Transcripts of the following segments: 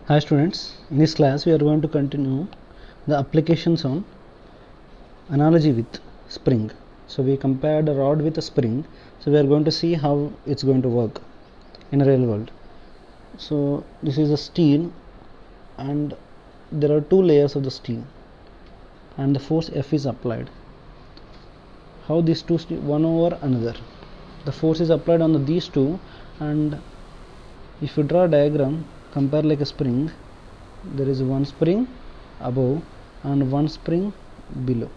Hi students, in this class we are going to continue the applications on analogy with spring. So we compared a rod with a spring, so we are going to see how it's going to work in a real world. So this is a steel and there are two layers of the steel and the force F is applied. How these two one over another, the force is applied on these two, and if you draw a diagram, compare like a spring, there is one spring above and one spring below.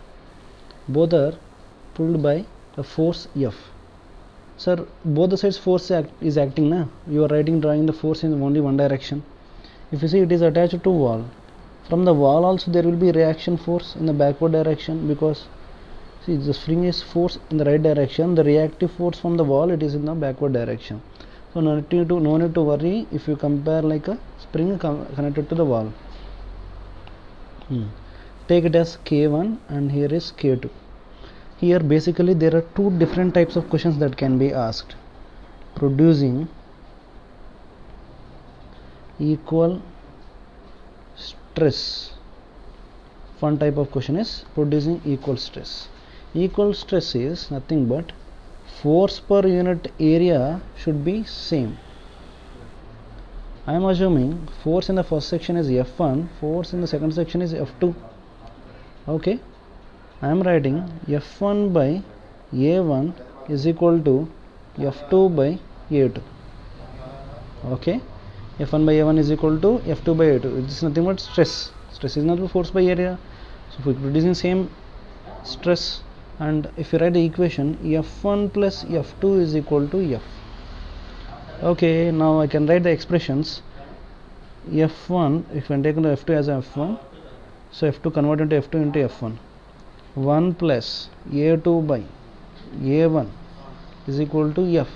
Both are pulled by a force F. Sir, both the sides force is acting na? You are drawing the force in only one direction. If you see, it is attached to wall. From the wall also there will be reaction force in the backward direction, because see, the spring is force in the right direction, the reactive force from the wall, it is in the backward direction. So no need to worry if you compare like a spring connected to the wall. Take it as K1 and here is K2. Here basically there are two different types of questions that can be asked. Producing equal stress. One type of question is producing equal stress. Equal stress is nothing but force per unit area should be same. I am assuming force in the first section is F1, force in the second section is F2. Okay, I am writing F1 by A1 is equal to F2 by A2. Okay, F1 by A1 is equal to F2 by A2. It is nothing but stress. Stress is not force by area. So if we are producing same stress, and if you write the equation, F1 plus F2 is equal to F. Okay, now I can write the expressions. F1, if I take the F2 as F1, so F2 convert into F2 into F1. 1 plus A2 by A1 is equal to F.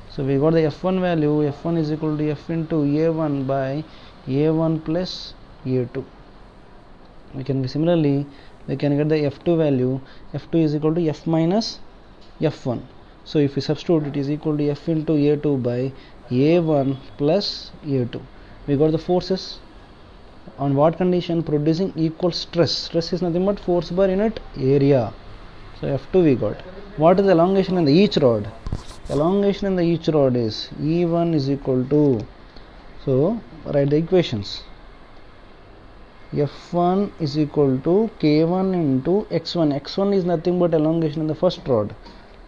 So we got the F1 value, F1 is equal to F into A1 by A1 plus A2. We can similarly we can get the F2 value, F2 is equal to F minus F1. So if we substitute, it is equal to F into A2 by A1 plus A2. We got the forces on what condition? Producing equal stress. Stress is nothing but force per unit area. So F2 we got. What is the elongation in the each rod? Elongation in the each rod is E1 is equal to, so write the equations. F1 is equal to K1 into X1. X1 is nothing but elongation in the first rod.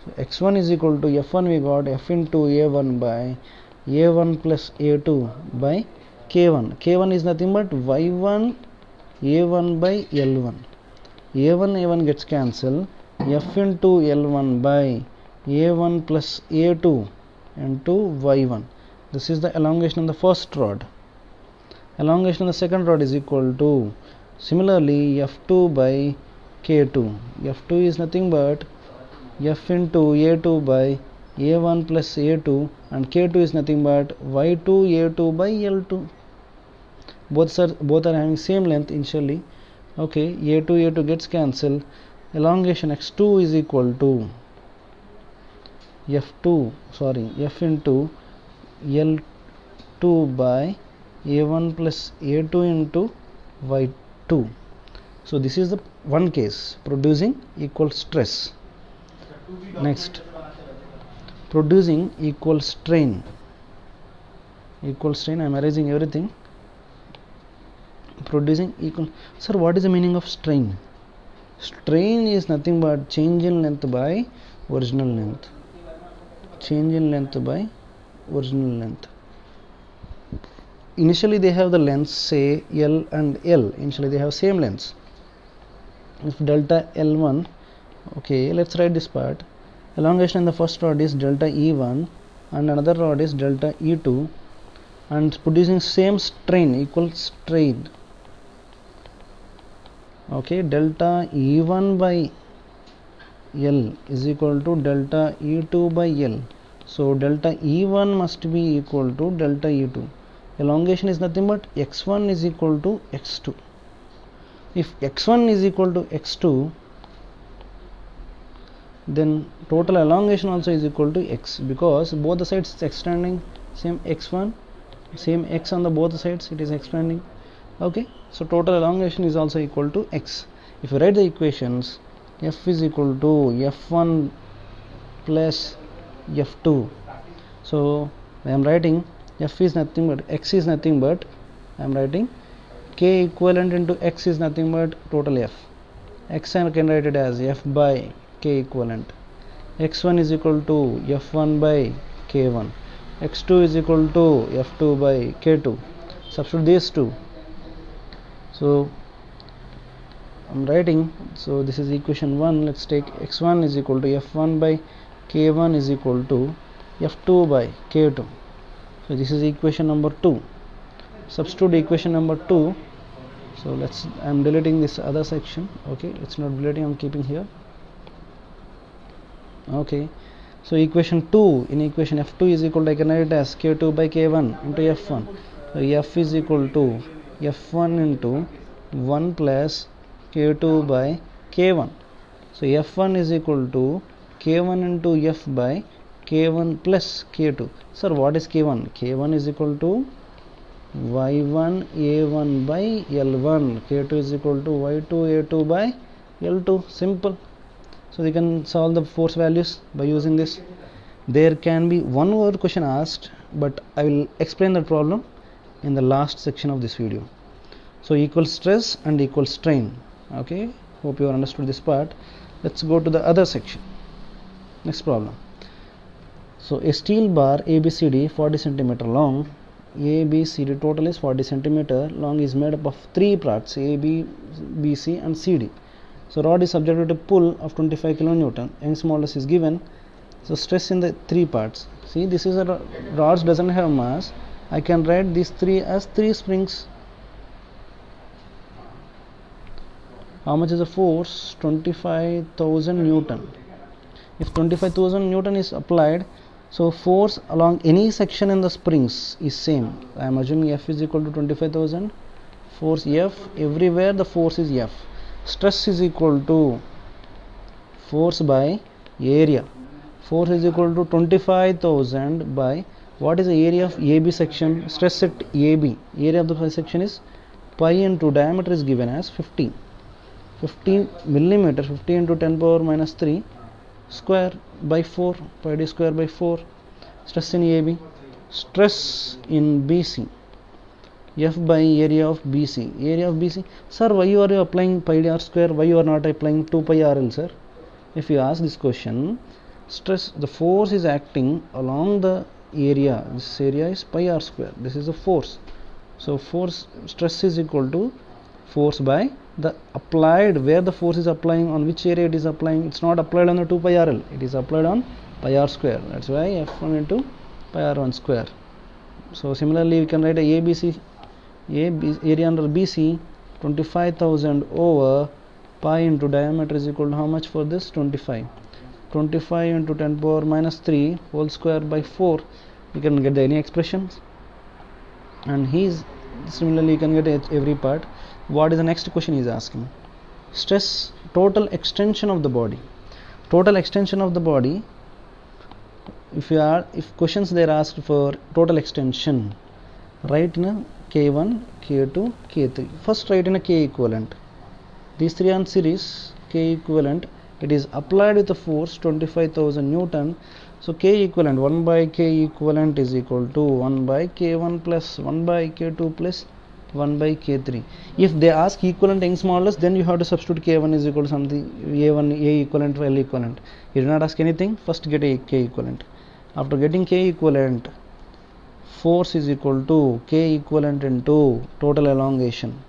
So X1 is equal to F1 we got F into A1 by A1 plus A2 by K1. K1 is nothing but Y1 A1 by L1. A1 gets cancelled. F into L1 by A1 plus A2 into Y1. This is the elongation of the first rod. Elongation of the second rod is equal to, similarly, F2 by K2. F2 is nothing but F into A2 by A1 plus A2, and K2 is nothing but Y2 A2 by L2. Both are having same length initially. Okay, A2 gets cancelled. Elongation X2 is equal to F into L2 by A1 plus A2 into Y2. So this is the one case, producing equal stress. Next, producing equal strain. Equal strain, I am erasing everything. Producing equal. Sir, what is the meaning of strain? Strain is nothing but change in length by original length. Change in length by original length. Initially they have the lengths, say L and L. Initially they have same lengths. If delta L1, okay, let's write this part. Elongation in the first rod is delta E1 and another rod is delta E2, and producing same strain, equal strain. Okay, delta E1 by L is equal to delta E2 by L. So delta E1 must be equal to delta E2. Elongation is nothing but X1 is equal to X2. If X1 is equal to X2, then total elongation also is equal to X, because both the sides extending same X1 same x on the both sides, it is expanding. Okay, so total elongation is also equal to x. If you write the equations, f is equal to f1 plus f2. So I am writing f is nothing but x is nothing but I am writing k equivalent into x is nothing but total f. X I can write it as f by k equivalent. x1 is equal to f1 by k1. x2 is equal to f2 by k2. Substitute these two. So I'm writing, so this is equation 1. Let's take x1 is equal to f1 by k1 is equal to f2 by k2. So this is equation number 2. Substitute equation number 2. So I'm deleting this other section. Okay, it's not deleting, I'm keeping here. Okay, so equation 2, in equation f2 is equal to, I can write it as k2 by k1 into f1. So f is equal to f1 into 1 plus k2 by k1. So f1 is equal to k1 into f by k1 plus k2. Sir, what is k1? K1 is equal to y1 a1 by l1. k2 is equal to y2 a2 by l2. Simple. So we can solve the force values by using this. There can be one more question asked, but I will explain the problem in the last section of this video. So equal stress and equal strain. Okay, hope you understood this part. Let's go to the other section. Next problem. So a steel bar ABCD 40 centimeter long, ABCD total is 40 centimeter long, is made up of 3 parts A, B, C and CD. So rod is subjected to pull of 25 kilonewton. Young's modulus is given. So stress in the 3 parts. See, this is a rods doesn't have mass. I can write these 3 as 3 springs. How much is the force? 25,000 Newton. If 25,000 Newton is applied, so force along any section in the springs is same. I am assuming F is equal to 25,000. Force F, everywhere the force is F. Stress is equal to force by area. Force is equal to 25,000 by what is the area of AB section? Stress at AB. Area of the section is pi into diameter is given as 15. 15 millimeter, 50 into 10 power minus 3 square by 4, pi d square by 4. Stress in AB. Stress in BC. F by area of BC. Area of BC. Sir, why you are applying pi d r square? Why you are not applying 2 pi RL, sir? If you ask this question, stress, the force is acting along the area. This area is pi r square. This is the force. So force, stress is equal to force by the applied, where the force is applying, on which area it is applying. It's not applied on the 2 pi RL. It is applied on pi r square. That's why F1 into pi r1 square. So similarly, we can write a ABC. Area under BC 25,000 over pi into diameter is equal to how much for this? 25. 25 into 10 power minus 3 whole square by 4. You can get any expressions, and similarly you can get every part. What is the next question he is asking? Stress, total extension of the body. Total extension of the body. If questions they are asked for total extension, write in a K1, K2, K3. First write in a K equivalent. These 3 on series, K equivalent, it is applied with a force 25,000 Newton. So K equivalent, 1 by K equivalent is equal to 1 by K1 plus 1 by K2 plus 1 by K3. If they ask equivalent Young's modulus, then you have to substitute K1 is equal to something, A1, A equivalent, L equivalent. You do not ask anything, first get a K equivalent. After getting K equivalent, force is equal to K equivalent into total elongation.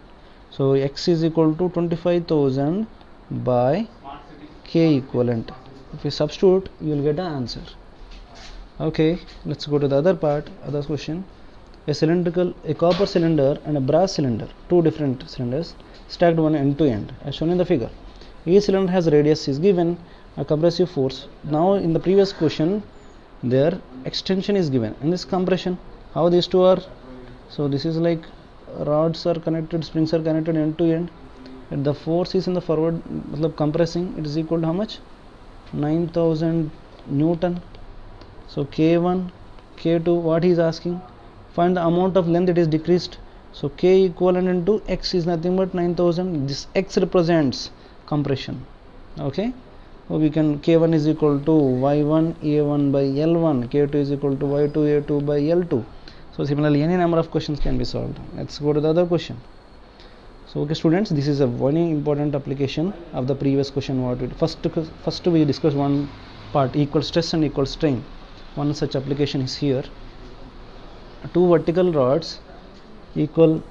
So X is equal to 25,000 by K equivalent. If you substitute, you will get an answer. Okay, let's go to the other part, other question. A copper cylinder and a brass cylinder, 2 different cylinders, stacked one end to end, as shown in the figure. Each cylinder has radius is given, a compressive force. Now in the previous question, their extension is given. In this compression, how these two are? So this is like rods are connected, springs are connected end to end, and the force is in the forward, compressing, it is equal to how much? 9,000 Newton. So K1, K2, what he is asking? Find the amount of length it is decreased. So K equivalent into X is nothing but 9000. This X represents compression. Okay, so we can K1 is equal to Y1 A1 by L1, K2 is equal to Y2 A2 by L2. So similarly any number of questions can be solved. Let's go to the other question. So okay students, this is a very important application of the previous question. What we first we discuss one part, equal stress and equal strain. One such application is here. Two vertical rods equal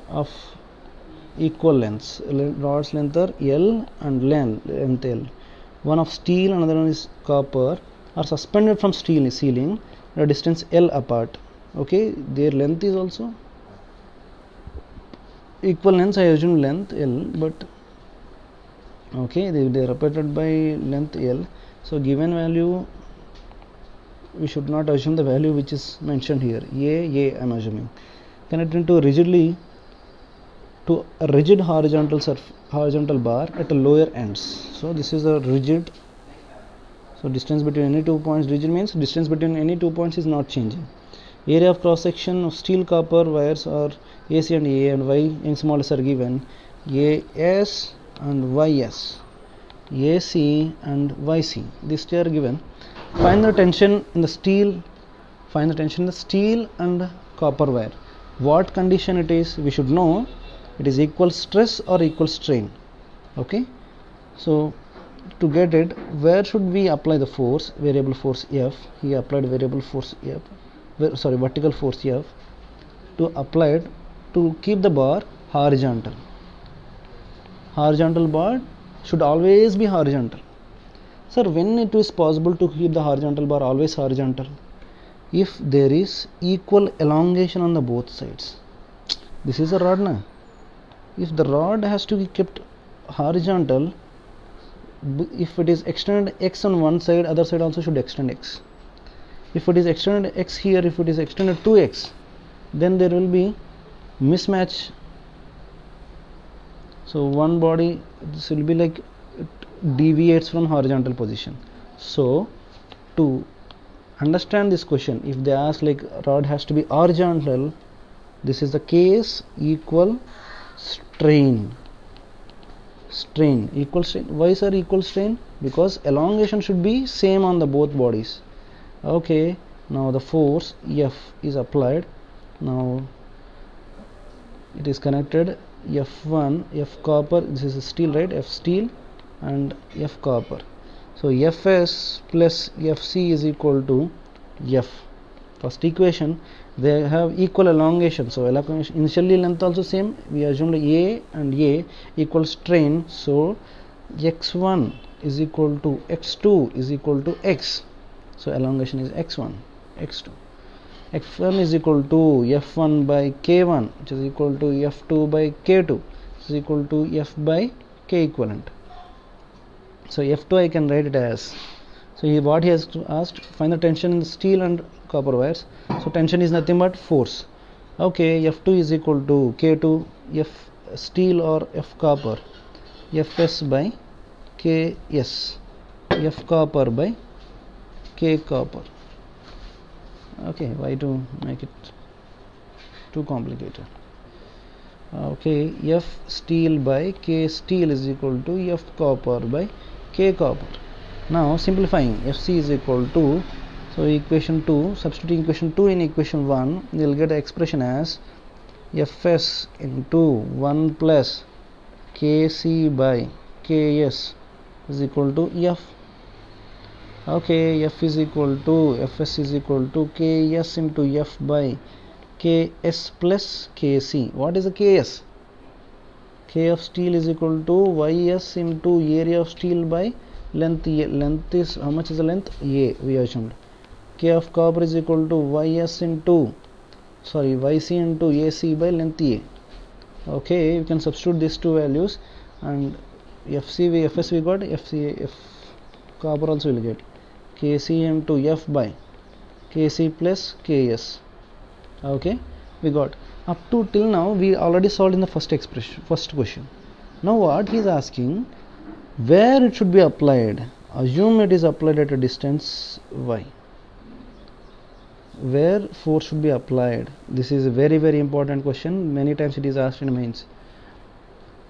lengths, rods length are L and length L. One of steel, another one is copper, are suspended from steel ceiling at a distance L apart. Okay, their length is also equal lengths. I assume length L, but okay, they are represented by length L. So given value, we should not assume the value which is mentioned here. A I am assuming. Connected into rigidly to a rigid horizontal bar at the lower ends. So this is a rigid. So distance between any 2 points, rigid means distance between any 2 points is not changing. Area of cross section of steel copper wires are AC and A and Y in smallest are given. AS and YS, AC and YC. These two are given. Find the tension in the steel. Find the tension in the steel and copper wire. What condition it is? We should know. It is equal stress or equal strain. Okay, so to get it, where should we apply the force? Variable force F. He applied variable force F, vertical force F to apply it to keep the bar horizontal. Horizontal bar should always be horizontal. Sir, when it is possible to keep the horizontal bar always horizontal? If there is equal elongation on the both sides. This is a rod now. If the rod has to be kept horizontal, if it is extended X on one side, other side also should extend X. If it is extended X here, if it is extended 2X, then there will be mismatch. So one body, this will be like it deviates from horizontal position. So to understand this question, if they ask like rod has to be horizontal, this is the case. Equal strain. Equal strain. Why sir equal strain? Because elongation should be same on the both bodies. Okay, now the force F is applied. Now it is connected. F1, F copper, this is steel, right? F steel and F copper. So Fs plus Fc is equal to F. First equation, they have equal elongation. So initially length also same. We assumed A and A equal strain. So x1 is equal to x2 is equal to x. So elongation is x1, x2. F1 is equal to F1 by K1, which is equal to F2 by K2, which is equal to F by K equivalent. So F2 I can write it as. So what he has asked, find the tension in the steel and copper wires. So tension is nothing but force. Okay, F2 is equal to K2 F steel or F copper, Fs by Ks, F copper by K copper. Okay, why to make it too complicated? Okay, F steel by K steel is equal to F copper by K copper. Now simplifying, Fc is equal to, so equation 2, substituting equation 2 in equation 1, you will get the expression as Fs into 1 plus Kc by Ks is equal to F. Okay, F is equal to, Fs is equal to Ks into F by Ks plus Kc. What is the Ks? K of steel is equal to Ys into area of steel by length. Length is, how much is the length? A, we assumed. K of copper is equal to Ys into, Yc into Ac by length A. Okay, you can substitute these two values and Fs we got, F copper also will get. Kc into F by Kc plus Ks. Okay, we got. Up to till now we already solved in the first question. Now what he is asking, where it should be applied. Assume it is applied at a distance y. where force should be applied. This is a very important question. Many times it is asked in mains.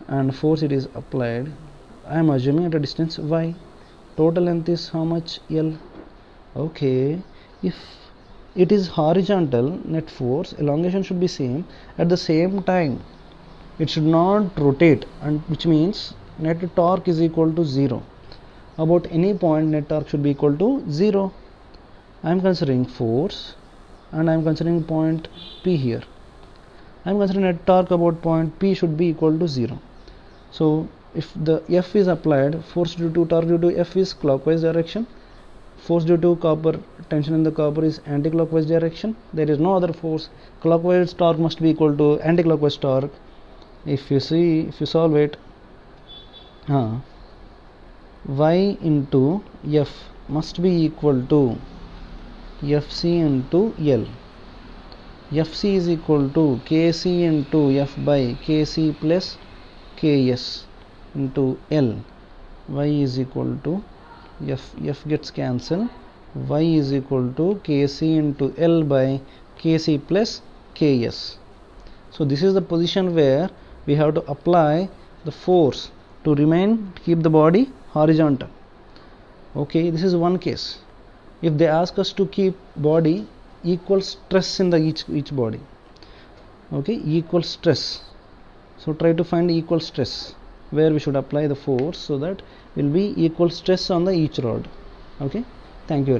And force it is applied, I am assuming at a distance y. Total length is how much? L. Okay, if it is horizontal, net force elongation should be same. At the same time, it should not rotate, and which means net torque is equal to 0. About any point, net torque should be equal to 0. I am considering force and I am considering point P here. I am considering net torque about point P should be equal to 0. So if the F is applied, force due to torque due to F is clockwise direction, force due to copper, tension in the copper is anti-clockwise direction. There is no other force. Clockwise torque must be equal to anti-clockwise torque. If you solve it, y into F must be equal to Fc into L. Fc is equal to Kc into F by Kc plus Ks into L. Y is equal to F gets cancelled. Y is equal to Kc into L by Kc plus Ks. So this is the position where we have to apply the force to keep the body horizontal. Okay, this is one case. If they ask us to keep body equal stress in the each body, okay, equal stress. So try to find equal stress where we should apply the force so that will be equal stress on the each rod. Okay, thank you.